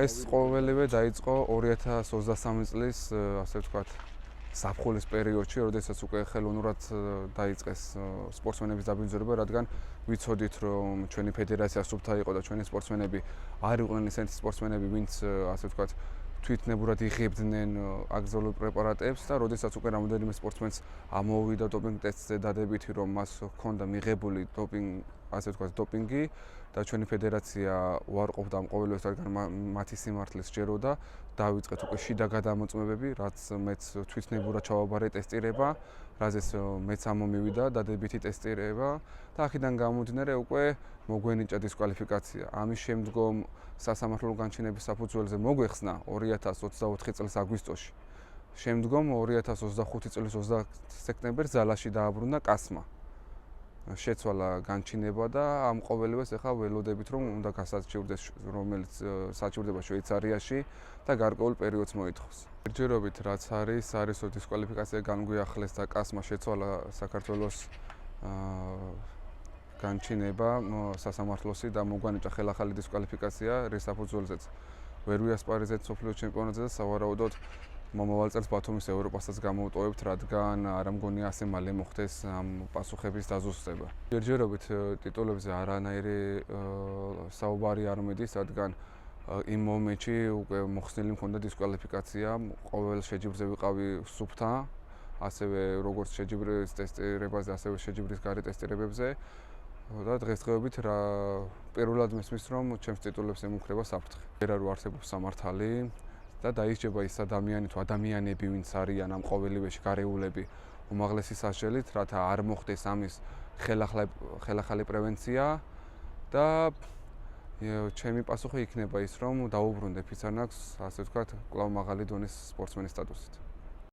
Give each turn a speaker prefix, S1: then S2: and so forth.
S1: ეს ყოველივე დაიწყო 2023 წლის, ასე ვთქვათ, ზაფხულის პერიოდში, როდესაც უკვე ხელოვნურად დაიწყეს სპორტსმენების დაბინძურება, რადგან ვიცოდით, რომ ჩვენი ფედერაცია სუფთა იყო და ჩვენი სპორტსმენები არ იყვნენ ისეთი სპორტსმენები, ვინც ასე ვთქვათ, თვითნებურად იღებდნენ აკრძალულ პრეპარატებს და როდესაც უკვე რამოდენიმე სპორტსმენს ამოვიდა დოპინგ ტესტზე დადებითი, რომ მას ჰქონდა მიღებული დოპინგი და ჩვენი ფედერაცია უარყოფდა ამ ყოველივეს, რადგან მათი სიმართლე სჯეროდა, დავიწყეთ უკვე შიდა გადამოწმებები, რაც მეც თვითნებურად ჩავაბარე ტესტირება, რაზეც მეც ამომივიდა დადებითი ტესტირება და აქედან გამომდინარე უკვე მოგვენიჭა დისკვალიფიკაცია. ამის შემდგომ სასამართლო განჩინების საფუძველზე მოგვეხსნა 2024 წლის აგვისტოში. შემდგომ 2025 წლის 20 სექტემბერს ზალაში დააბრუნა კასმა. შეცვალა განჩინება და ამ ყოველივეს ახლა ველოდებით, რომ უნდა გასაჩივრდეს, რომელიც საჩივრდება შვეიცარიაში და გარკვეულ პერიოდს მოითხოვს. ერთჯერობით რაც არის დისკვალიფიკაცია განგვიახლეს და კასმა შეცვალა საქართველოს განჩინება სასამართლოსი და მოგვანიჭა ხელახალი დისკვალიფიკაცია, რის საფუძველზეც ვერ ვიასპარეზეთ მსოფლიო ჩემპიონატზე და სავარაუდოდ მომავალ წელს ბათუმის ევროპასაც გამოვტოვებთ, რადგან არ მგონია ასე მალე მოხდეს ამ პასუხების დაზუსტება. ერთჯერობით ტიტულებზე არანაირი საუბარი არ მიდის, რადგან იმ მომენტში უკვე მოხსნილი მქონდა დისკვალიფიკაცია, ყოველ შეჯიბრზე ვიყავი სუფთა, ასევე როგორც შეჯიბრის ტესტირებაზე, ასევე შეჯიბრის გარე ტესტირებებზე და დღესდღეობით პირველად მესმის, რომ ჩემს ტიტულებს ემუქრება საფრთხე. ვერ არ არსებობს სამართალი და დაისჯება ის ადამიანი თუ ადამიანები, ვინც არიან ამ ყოველივეში გარეულები უმაღლესი სასჯელით, რათა არ მოხდეს ამის ხელახალი პრევენცია და ჩემი პასუხი იქნება ის, რომ დაუბრუნდე ფიცანაკს, ასე ვთქვათ, კვლავ მაღალი დონის სპორტსმენის სტატუსით.